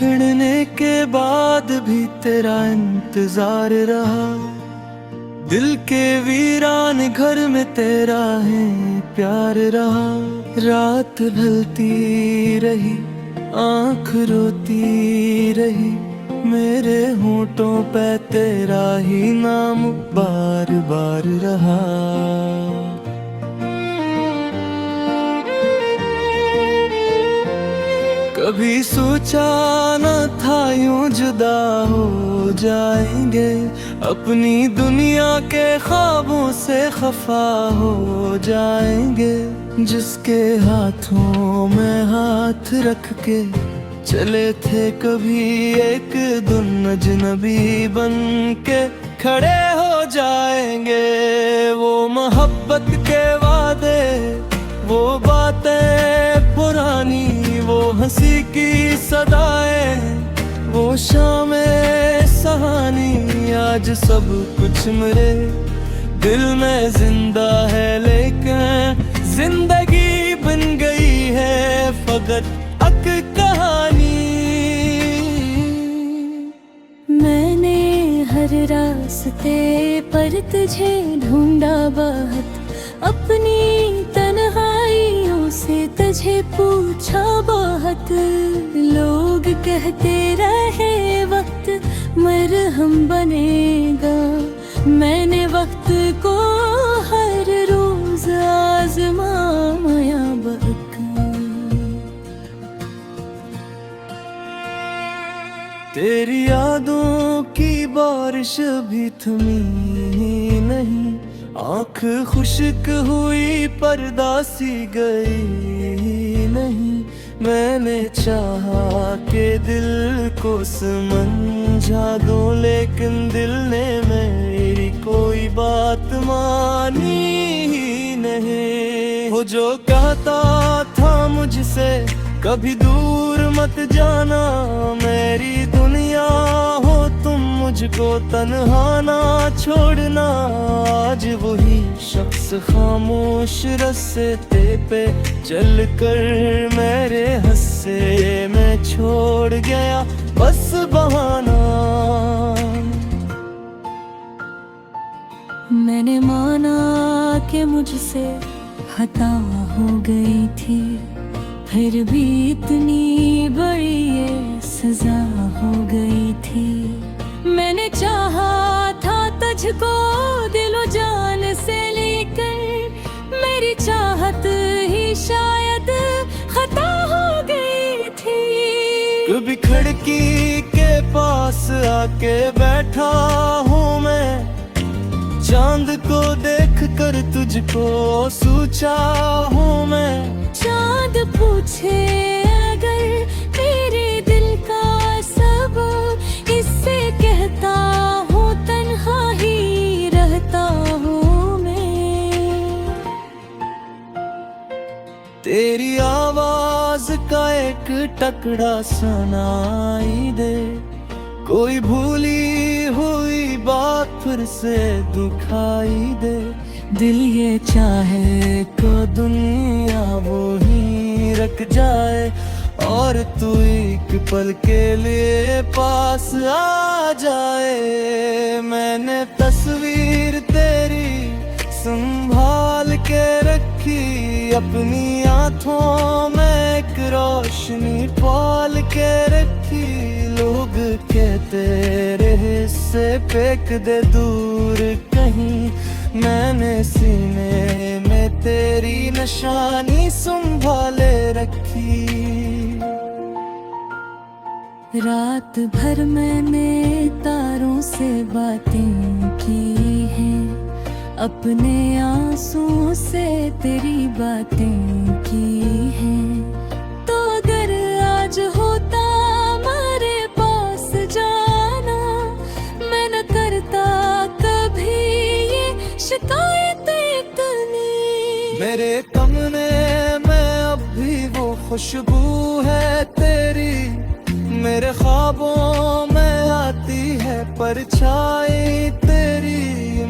बिछड़ने के बाद भी तेरा इंतजार रहा। दिल के वीरान घर में तेरा है प्यार रहा। रात ढलती रही, आँख रोती रही, मेरे होठों पे तेरा ही नाम बार बार रहा। कभी सोचा न था यूं जुदा हो जाएंगे, अपनी दुनिया के ख्वाबों से खफा हो जाएंगे। जिसके हाथों में हाथ रख के चले थे कभी एक दिन, अजनबी बन के खड़े हो जाएंगे। वो मोहब्बत के वादे, वो बातें पुरानी, वो हंसी की सदाएं, वो शामें सहानी, आज सब कुछ मेरे दिल में जिंदा है, लेकिन जिंदगी बन गई है फकत अक कहानी। मैंने हर रास्ते पर तुझे ढूंढा बहुत, अपनी तन्हाइयों से तुझे पूछा बहुत। लोग कहते रहे वक्त मरहम बनेगा, मैंने वक्त को हर रोज आजमाया बक। तेरी यादों की बारिश भी थमी नहीं, आँख खुश्क हुई परदासी गई नहीं। मैंने चाहा के दिल को समझा दूं, लेकिन दिल ने मेरी कोई बात मानी ही नहीं। वो जो कहता था मुझसे कभी दूर मत जाना, मेरी दुनिया हो तुम, मुझको तन्हा ना छोड़ना। आज वही शख्स खामोश रस्ते पे चल कर मेरे हस्से में छोड़ गया बस बहाना। मैंने माना कि मुझसे खता हो गई थी, फिर भी इतनी बड़ी ये सजा हो गई थी। मैंने चाहा था तुझको दिलो जान से, लेकर मेरी चाहत ही शायद खता हो गई थी। कभी खिड़की के पास आके बैठा हूँ मैं, चांद को देख कर तुझको सोचा हूँ मैं। चांद पूछे अगर तेरे दिल का सब, इससे कहता हूँ तन्हा ही रहता हूँ मैं। तेरी आवाज का एक टुकड़ा सुनाई दे, कोई भूली हुई बात फिर से दुखाई दे। दिल ये चाहे को दुनिया वो ही रख जाए, और तू एक पल के लिए पास आ जाए। मैंने तस्वीर तेरी संभाल के रखी, अपनी आँखों में एक रोशनी पाल के रखी। लोग कहते रहे से फेंक दे दूर कहीं, मैंने सीने में तेरी निशानी संभाले रखी। रात भर मैंने तारों से बातें की हैं, अपने आंसुओं से तेरी बातें की हैं। तो अगर आज होता हमारे पास जाना, मैं न करता कभी ये शिकायत इतनी। मेरे कमरे में अब भी वो खुशबू है तेरी, मेरे ख्वाबों में आती है परछाई तेरी।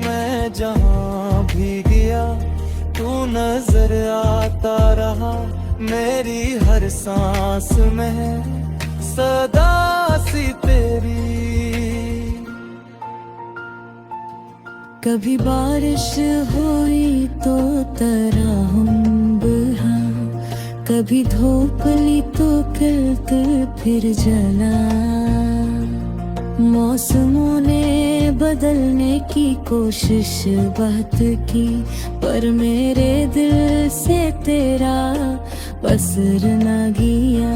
मैं जहाँ भी गया तू नजर आता रहा, मेरी हर सांस में सदा सी तेरी। कभी बारिश हुई तो तरा हम बहा, कभी धूप ली तो खिलते फिर जला। मौसमों ने बदलने की कोशिश बहुत की, पर मेरे दिल से तेरा पसर न गया।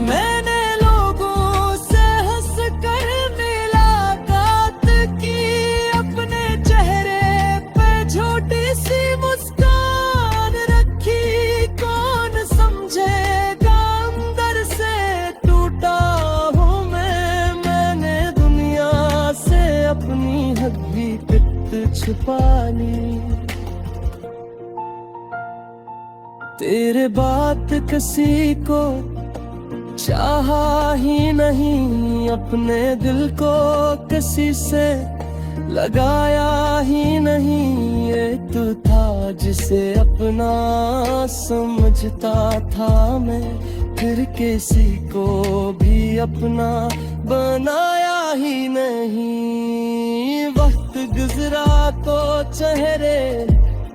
मैंने लोगों से हंस कर मुलाकात की, अपने चेहरे पे छोटी सी मुस्कान रखी। कौन समझेगा अंदर से टूटा हूँ मैंने दुनिया से अपनी हकीकत छुपा ली। तेरे बात किसी को चाहा ही नहीं, अपने दिल को किसी से लगाया ही नहीं। ये तू था जिसे अपना समझता था मैं, फिर किसी को भी अपना बनाया ही नहीं। वक्त गुजरा तो चेहरे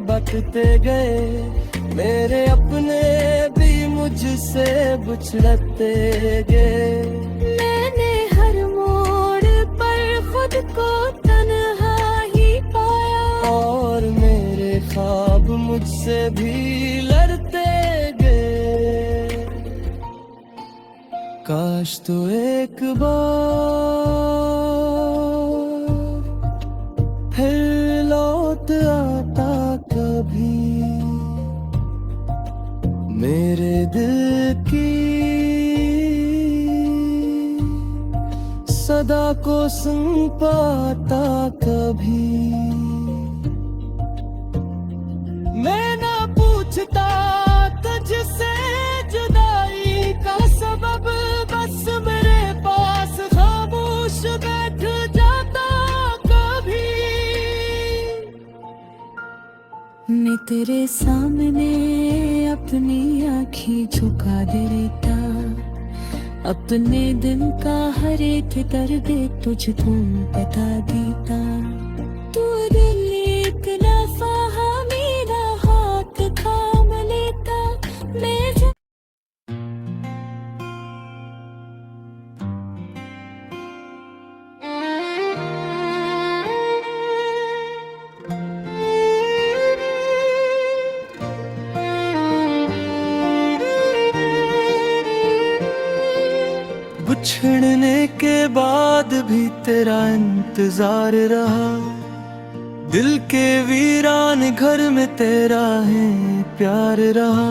बटते गए, मेरे अपने भी मुझसे बिछड़ते गए। मैंने हर मोड़ पर खुद को तन्हा ही पाया, और मेरे ख्वाब मुझसे भी लड़ते गए। काश तो एक बार फिर लौट आता कभी, मेरे दिल की सदा को सुन पाता कभी। मैं ना पूछता तुझसे जुदाई का सबब, बस मेरे पास खामोश बैठ जाता कभी। मैं तेरे सामने अपनी आँखें झुका देता, अपने दिन का हर एक दर्द तुझको बता देता। तू दिल एक दफा मेरा हाथ थाम लेता, मैं बिछड़ने के बाद भी तेरा इंतजार रहा, दिल के वीरान घर में तेरा है प्यार रहा।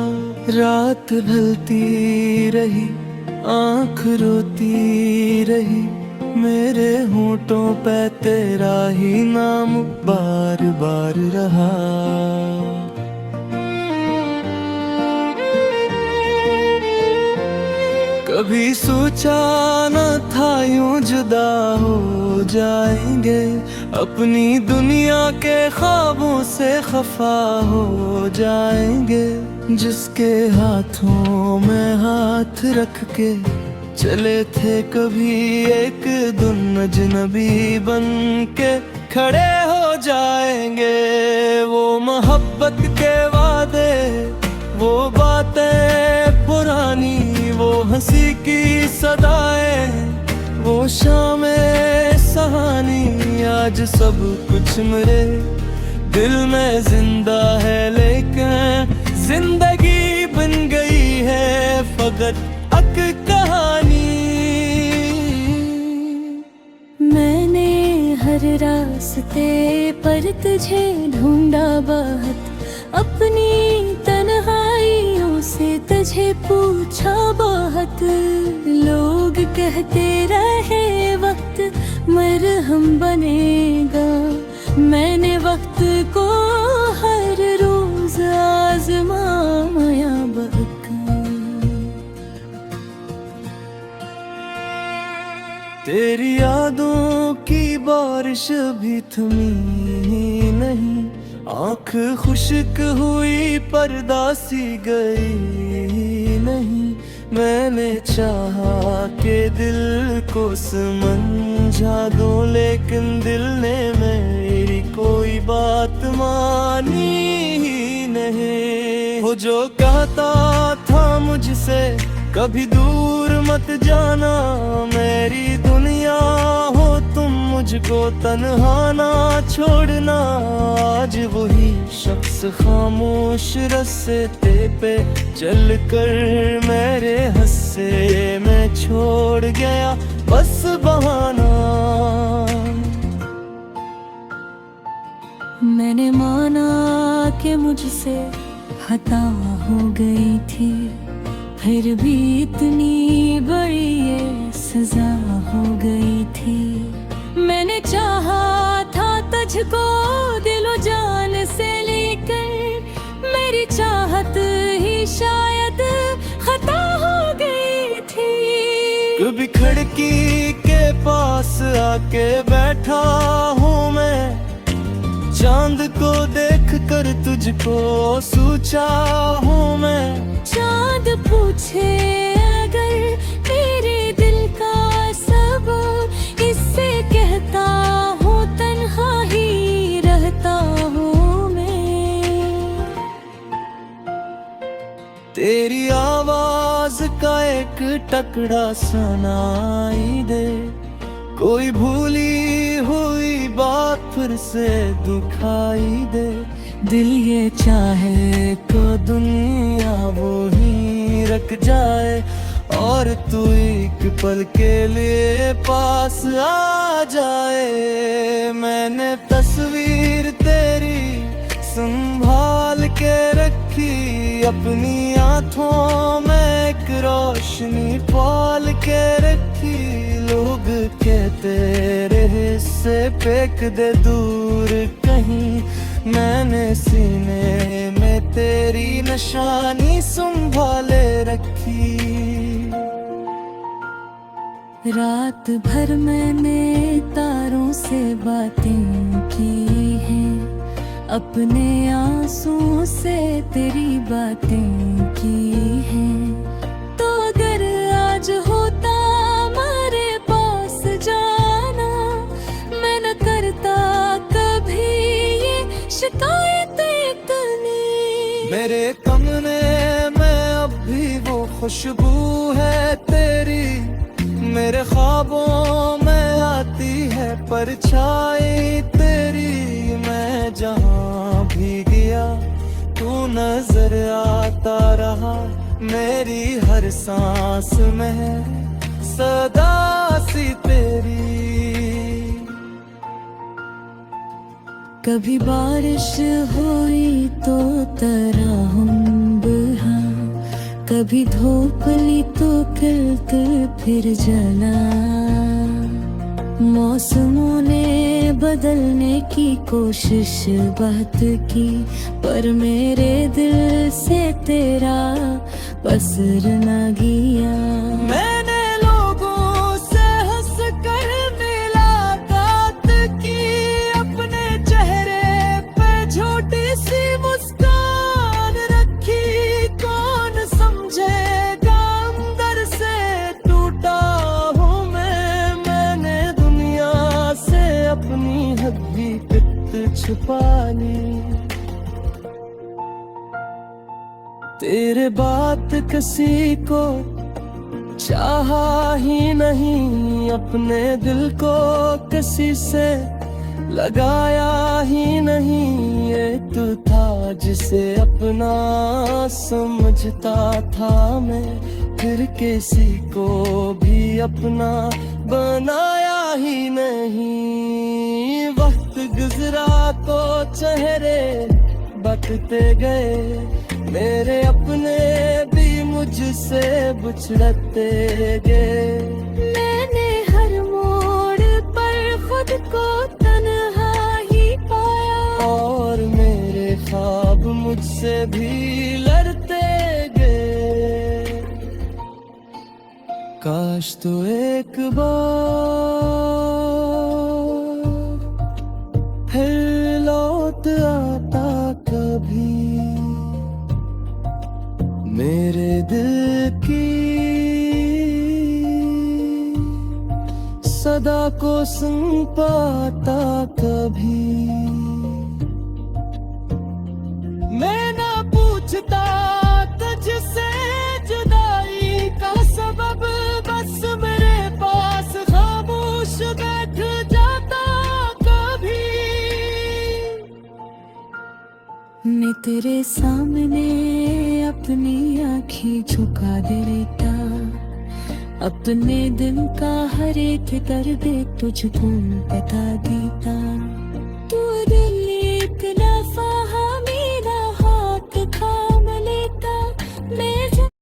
रात ढलती रही, आँख रोती रही, मेरे होठों पे तेरा ही नाम बार बार रहा। कभी सोचा न था यूं जुदा हो जाएंगे, अपनी दुनिया के ख्वाबों से खफा हो जाएंगे। जिसके हाथों में हाथ रख के चले थे कभी एक दिन, अजनबी बन के खड़े हो जाएंगे। वो मोहब्बत के वादे, वो बातें पुरानी, वो हंसी की सदाएं, वो शामें सहानी, आज सब कुछ मेरे दिल में जिंदा है, लेकिन जिंदगी बन गई है फकत एक कहानी। मैंने हर रास्ते पर तुझे ढूंढा बहुत, अपनी तन्हाइयों से तुझे पूछा बहुत। लोग कहते रहे वक्त मरहम बनेगा, मैंने वक्त को हर रोज आजमाया बका। तेरी यादों की बारिश भी थमी नहीं, आँख खुश्क हुई पर्दा सी गई नहीं। मैंने चाहा कि दिल को समझा दूं, लेकिन दिल ने मेरी कोई बात मानी ही नहीं। वो जो कहता था मुझसे कभी दूर मत जाना, मेरी दुनिया हो तुम, मुझको तन्हा ना छोड़ना। आज वही शख्स खामोश रास्ते पे चल कर मेरे हस्से में छोड़ गया बस बहाना। मैंने माना कि मुझसे खता हो गई थी, फिर भी इतनी बड़ी ये सजा हो गई थी। मैंने चाहा था तुझको दिलो जान से, लेकर मेरी चाहत ही शायद खता हो गई थी। कभी खिड़की के पास आके बैठा हूँ मैं, चांद को देख कर तुझको सोचा हूँ मैं। चांद पूछे अगर मेरे दिल का सब, इससे कहता हूँ तन्हा ही रहता हूँ मैं। तेरी आवाज का एक टुकड़ा सुनाई दे, कोई भूली हुई बात फिर से दुखाई दे। दिल ये चाहे को दुनिया वो ही रख जाए, और तू एक पल के लिए पास आ जाए। मैंने तस्वीर तेरी संभाल के रखी, अपनी आँखों में एक रोशनी पाल के रखी। लोग कहते रहे से फेंक दे दूर कहीं, मैंने सीने में तेरी निशानी संभाले रखी। रात भर मैंने तारों से बातें की हैं, अपने आंसुओं से तेरी बातें की हैं। तो अगर आज होता मेरे पास जाना, मैं न करता कभी ये शिकायत इतनी। मेरे कमरे में अब भी वो खुशबू है तेरी, मेरे ख्वाबों में आती है परछाई तेरी। मैं जहाँ भी गया तू नजर आता रहा, मेरी हर सांस में सदा सी तेरी। कभी बारिश हुई तो तरहम बहा, कभी धूप ली तो किल फिर जला। मौसमों ने बदलने की कोशिश बहुत की, पर मेरे दिल से तेरा पसर न गया। मैंने लोगों से हंस कर मुलाकात की, अपने चेहरे पे छोटी सी मुस्कान रखी। कौन समझेगा अंदर से टूटा हूँ मैं, मैंने दुनिया से अपनी हड्डी पिट छुपा ली। तेरे बात किसी को चाहा ही नहीं, अपने दिल को किसी से लगाया ही नहीं। ये तू था जिसे अपना समझता था मैं, फिर किसी को भी अपना बनाया ही नहीं। वक्त गुजरा तो चेहरे बटते गए, मेरे अपने भी मुझसे बिछड़ते गए। मैंने हर मोड़ पर खुद को तन्हा ही पाया, और मेरे ख्वाब मुझसे भी लड़ते गए। काश तो एक बार फिर लौट आता कभी, मेरे दिल की सदा को सुन पाता कभी। मैं ना पूछता तुझसे जुदाई का सबब, बस मेरे पास खामोश बैठ जाता कभी। मैं तेरे सामने अपनी आँखें झुका देता, अपने दिल का हर एक दर्द तुझको बता देता।